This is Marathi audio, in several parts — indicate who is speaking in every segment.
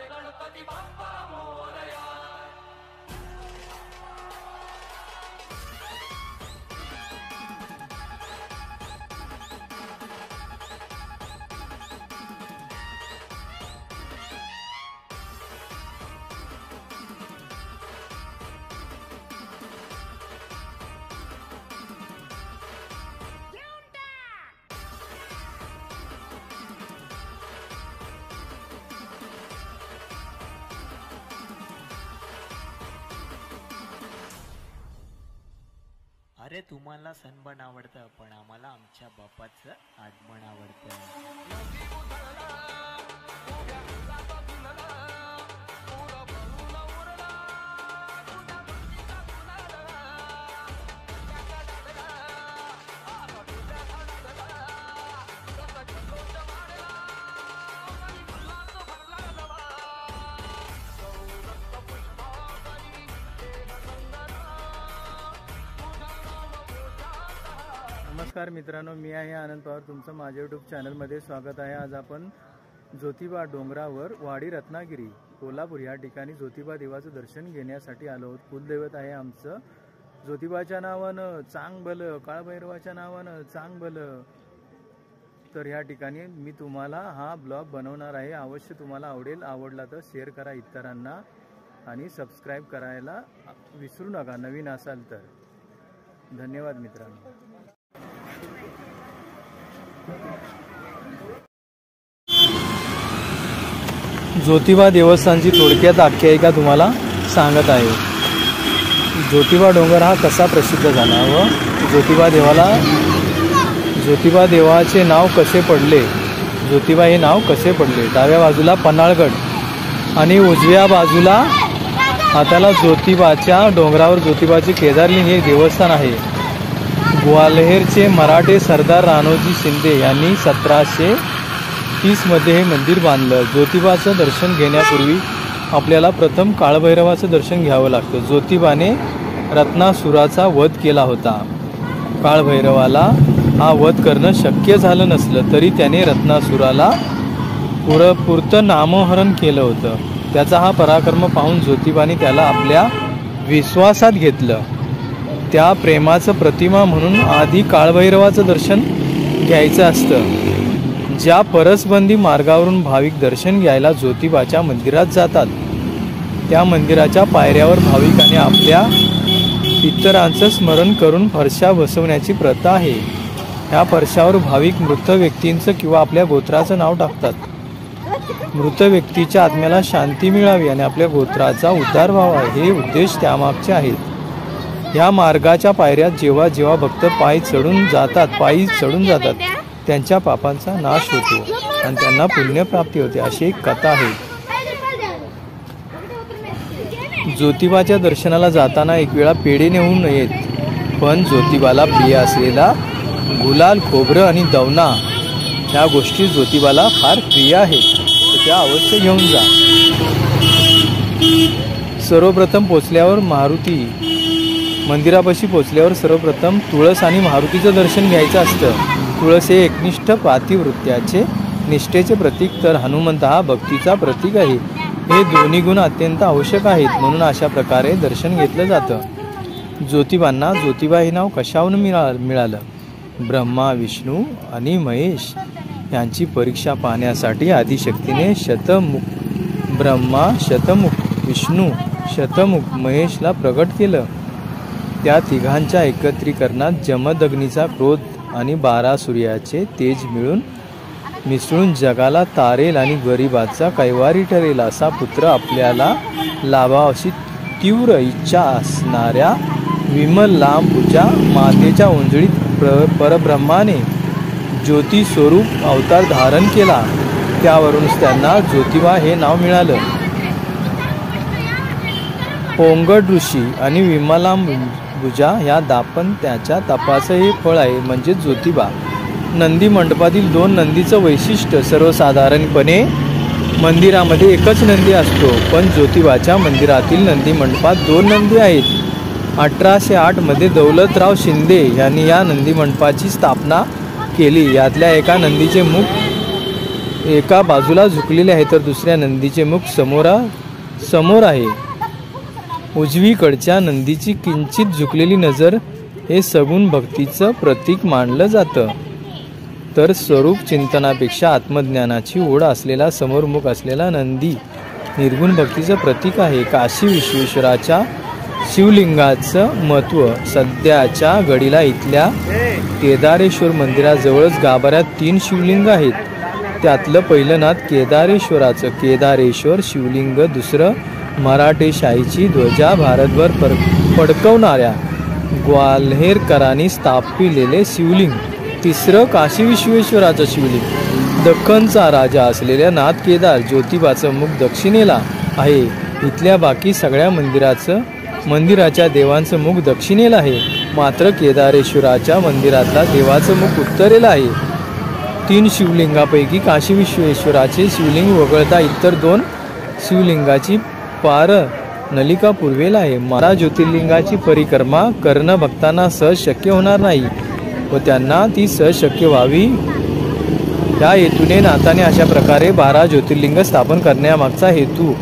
Speaker 1: गणपती बाप्पा मोरया.
Speaker 2: अरे तुम्हाला सणबन आवडतं, पण आम्हाला आमच्या बाप्पाचं आगमन आवडतं.
Speaker 3: नमस्कार मित्रांनो, मी आहे आनंद पवार. तुमचं माझ्या यूट्यूब चॅनलमध्ये स्वागत आहे. आज आपण ज्योतिबा डोंगरावर वाडी रत्नागिरी कोल्हापूर या ठिकाणी ज्योतिबा देवाचं दर्शन घेण्यासाठी आलो आहोत. कुलदैवत आहे आमचं. ज्योतिबाच्या नावानं चांग भलं, काळभैरवाच्या नावानं चांग भलं. तर या ठिकाणी मी तुम्हाला हा ब्लॉग बनवणार आहे. अवश्य तुम्हाला आवडेल. आवडला तर शेअर करा इतरांना आणि सबस्क्राईब करायला विसरू नका नवीन असाल तर. धन्यवाद मित्रांनो. ज्योतिबा देवस्थानची थोडक्यात आख्यायिका तुम्हाला सांगत आहे. ज्योतिबा डोंगर हा कसा प्रसिद्ध झाला व ज्योतिबा देवाचे नाव कसे पडले, ज्योतिबा हे नाव कसे पडले. डाव्या बाजूला पन्हाळगड आणि उजव्या बाजूला हाताला ज्योतिबाच्या डोंगरावर ज्योतिबाचे केदारलिंग हे देवस्थान आहे. ग्वाल्हेरचे मराठे सरदार राणोजी शिंदे यांनी 1730 मध्ये हे मंदिर बांधलं. ज्योतिबाचं दर्शन घेण्यापूर्वी आपल्याला प्रथम काळभैरवाचं दर्शन घ्यावं लागतं. ज्योतिबाने रत्नासुराचा वध केला होता. काळभैरवाला हा वध करणं शक्य झालं नसलं तरी त्याने रत्नासुराला पुरतं नामोहरण केलं होतं. त्याचा हा पराक्रम पाहून ज्योतिबाने त्याला आपल्या विश्वासात घेतलं. त्या प्रेमाचं प्रतिमा म्हणून आधी काळभैरवाचं दर्शन घ्यायचं असतं. ज्या परसबंदी मार्गावरून भाविक दर्शन घ्यायला ज्योतिबाच्या मंदिरात जातात त्या मंदिराच्या पायऱ्यावर भाविकांनी आपल्या पितरांचं स्मरण करून फरशा बसवण्याची प्रथा आहे. ह्या फरशावर भाविक मृत व्यक्तींचं किंवा आपल्या गोत्राचं नाव टाकतात. मृत व्यक्तीच्या आत्म्याला शांती मिळावी आणि आपल्या गोत्राचा उद्धार व्हावा हे उद्देश त्यामागचे आहेत. या मार्गाच्या पायऱ्यात जेव्हा जेव्हा भक्त पायी चढून जातात त्यांच्या पापांचा नाश होतो आणि त्यांना पुण्यप्राप्ती होते अशी एक कथा आहे. ज्योतिबाच्या दर्शनाला जाताना एक वेळा पेढे नेऊन नयेत, पण ज्योतिबाला प्रिय असलेला गुलाल, खोबरं आणि दवना ह्या गोष्टी ज्योतिबाला फार प्रिय आहेत, तर त्या अवश्य घेऊन जा. सर्वप्रथम पोचल्यावर मंदिरापाशी पोचल्यावर सर्वप्रथम तुळस आणि मारुतीचं दर्शन घ्यायचं असतं. तुळस हे एकनिष्ठ पातिवृत्याचे निष्ठेचे प्रतीक, तर हनुमंत हा भक्तीचा प्रतीक आहे. हे दोन्ही गुण अत्यंत आवश्यक आहेत, म्हणून अशा प्रकारे दर्शन घेतलं जातं. ज्योतिबांना ज्योतिबा हे नाव कशावरून मिळालं? ब्रह्मा, विष्णू आणि महेश यांची परीक्षा पाहण्यासाठी आदिशक्तीने ब्रह्मा शतमुख, विष्णू शतमुख, महेशला प्रकट केलं. त्या तिघांच्या एकत्रीकरणात जमदग्नीचा क्रोध आणि 12 सूर्याचे तेज मिसळून जगाला तारेल आणि गरिबाचा कैवारी ठरेल असा पुत्र आपल्याला लाभावा अशी तीव्र इच्छा असणाऱ्या विमल लांब भुजा मातेच्या ओंजळीत परब्रह्माने ज्योती स्वरूप अवतार धारण केला. त्यावरूनच त्यांना ज्योतिबा हे नाव मिळालं. पोंगड ऋषी आणि विमलांब भुजा ह्या दाम्पत्याच्या तपाचं हे फळ आहे म्हणजे ज्योतिबा. नंदी मंडपातील 2 नंदीचं वैशिष्ट्य, सर्वसाधारणपणे मंदिरामध्ये एकच नंदी असतो, पण ज्योतिबाच्या मंदिरातील नंदी मंडपात 2 नंदी आहेत. 1808 मध्ये दौलतराव शिंदे यांनी या नंदी मंडपाची स्थापना केली. यातल्या एका नंदीचे मुख एका बाजूला झुकलेले आहे तर दुसऱ्या नंदीचे मुख समोर आहे. उजवीकडच्या नंदीची किंचित झुकलेली नजर हे सगुण भक्तीचं प्रतीक मानलं जातं, तर स्वरूप चिंतनापेक्षा आत्मज्ञानाची ओढ असलेला समोरमुख असलेला नंदी निर्गुण भक्तीचं प्रतीक आहे. काशी विश्वेश्वराच्या शिवलिंगाचं महत्त्व. सध्याच्या घडीला इथल्या केदारेश्वर मंदिराजवळच गाभाऱ्यात 3 शिवलिंग आहेत. त्यातलं पहिलं नाथ केदारेश्वराचं केदारेश्वर शिवलिंग, दुसरं मराठेशाहीची ध्वजा भारतभर फडकवणाऱ्या ग्वाल्हेरकरांनी स्थापिलेले शिवलिंग, तिसरं काशी विश्वेश्वराचं शिवलिंग. दख्खनचा राजा असलेल्या नाथ केदार ज्योतिबाचं मुख दक्षिणेला आहे. इथल्या बाकी सगळ्या मंदिराच्या देवांचं मुख दक्षिणेला आहे, मात्र केदारेश्वराच्या मंदिरातला देवाचं मुख उत्तरेला आहे. 3 शिवलिंगापैकी काशी विश्वेश्वराचे शिवलिंग वगळता इतर 2 शिवलिंगाची पार नलिका पूर्वेला आहे. 12 ज्योतिर्लिंगाची परिक्रमा करणं भक्तांना सहज शक्य होणार नाही व त्यांना ती सहज शक्य व्हावी या हेतूने नाथाने अशा प्रकारे 12 ज्योतिर्लिंग स्थापन करण्यामागचा हेतू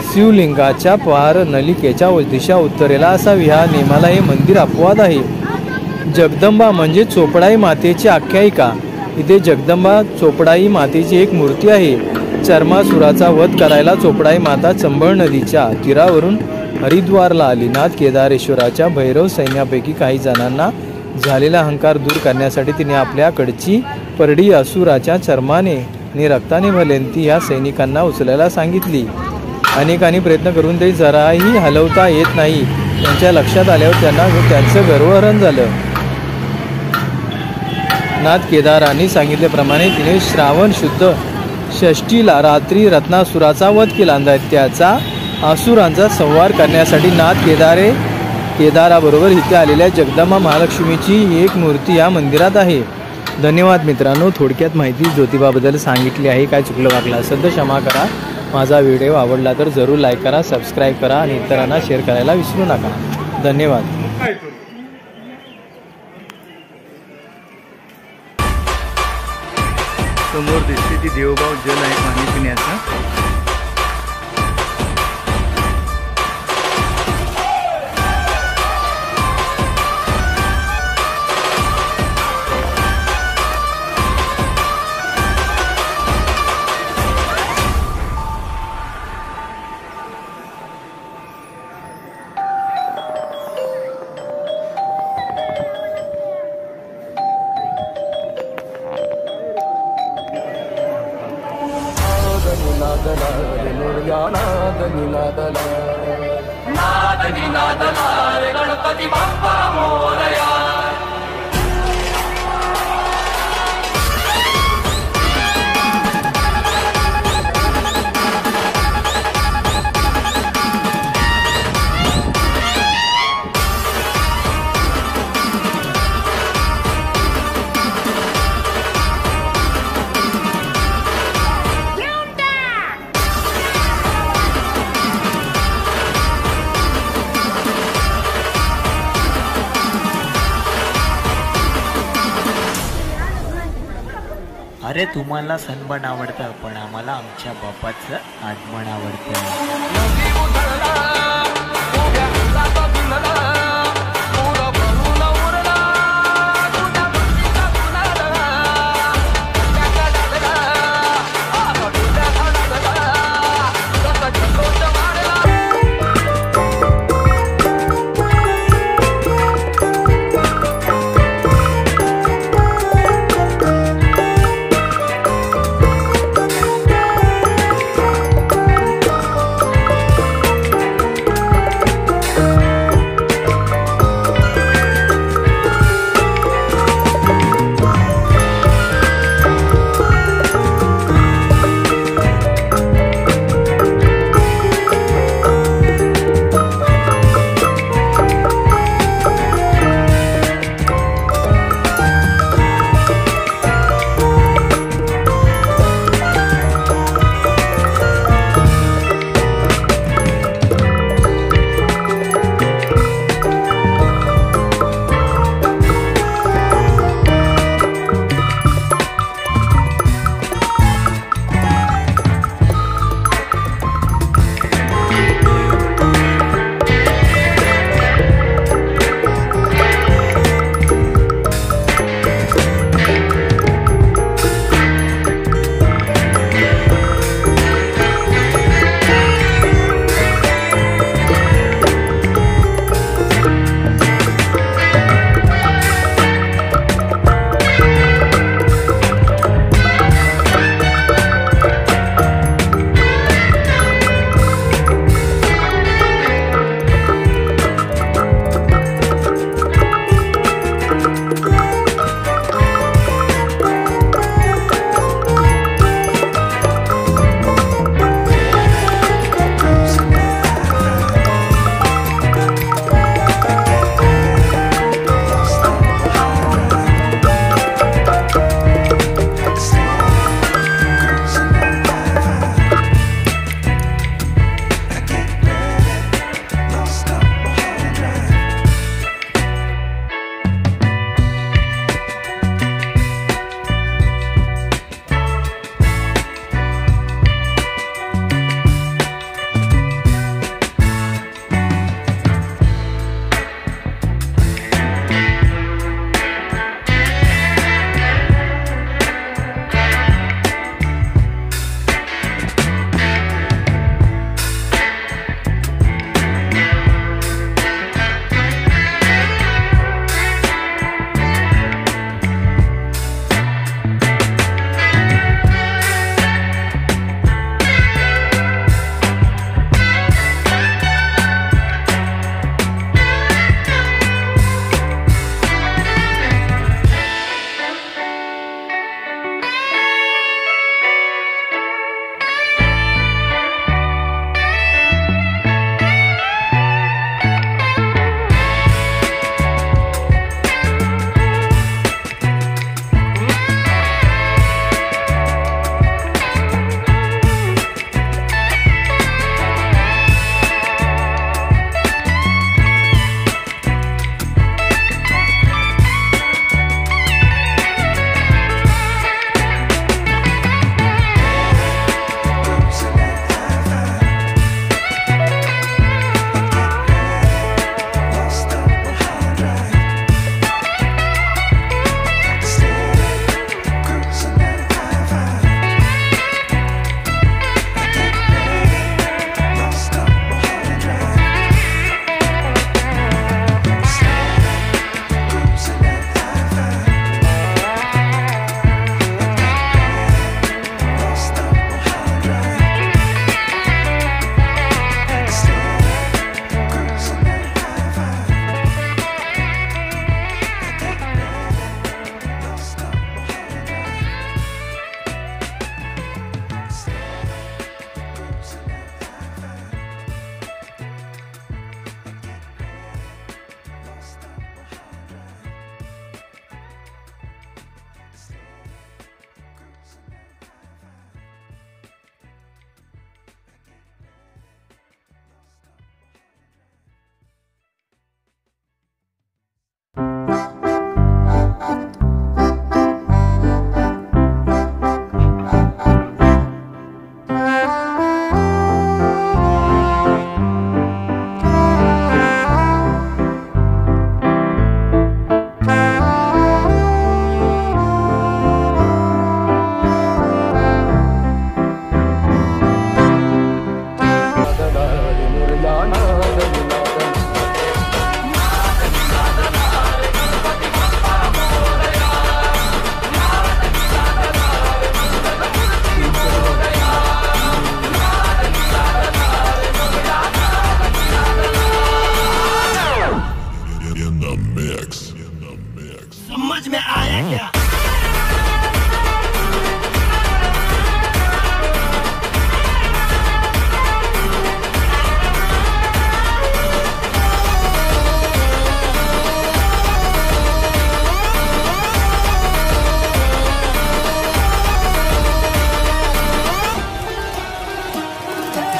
Speaker 3: शिवलिंगाच्या पार नलिकेच्या दिशा उत्तरेला असावी. ह्या नियमाला हे मंदिर अपवाद आहे. जगदंबा म्हणजे चोपडाई मातेची आख्यायिका. इथे जगदंबा चोपडाई मातेची एक मूर्ती आहे. चर्मासुराचा वध करायला चोपडाई माता चंबळ नदीच्या तीरावरून हरिद्वारला आली. नाथ केदारेश्वराच्या भैरव सैन्यापैकी काही जणांना झालेला अहंकार दूर करण्यासाठी तिने आपल्याकडची परडी असुराच्या चर्माने आणि रक्ताने भरलेली या सैनिकांना उचलायला सांगितली. अनेकांनी प्रयत्न करून ते जराही हलवता येत नाही. त्यांच्या लक्षात आल्यावर त्यांना त्यांचं गर्वहरण झालं. नाथ केदारांनी सांगितल्याप्रमाणे तिने श्रावण शुद्ध षष्टीला रात्री रत्नासुराचा वध केला. त्याचा असुरांचा संहार करण्यासाठी नाथ केदाराबरोबर इथे आलेल्या जगदंबा महालक्ष्मीची एक मूर्ती या मंदिरात आहे. धन्यवाद मित्रांनो. थोडक्यात माहिती ज्योतिबाबद्दल सांगितली आहे. काय चुकलं वागलं असेल तर क्षमा करा. माझा व्हिडिओ आवडला तर जरूर लाईक करा, सबस्क्राईब करा आणि इतरांना शेअर करायला विसरू नका. धन्यवाद.
Speaker 4: समोर दिसते ती देवबाव जल आहे पाणी पिण्याचं.
Speaker 1: नादला रे गणपती बाप्पा मोरया.
Speaker 2: अरे तुम्हाला सणबण आवडतं, पण आम्हाला आमच्या बाप्पाचं आगमन आवडतं.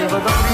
Speaker 5: सेवा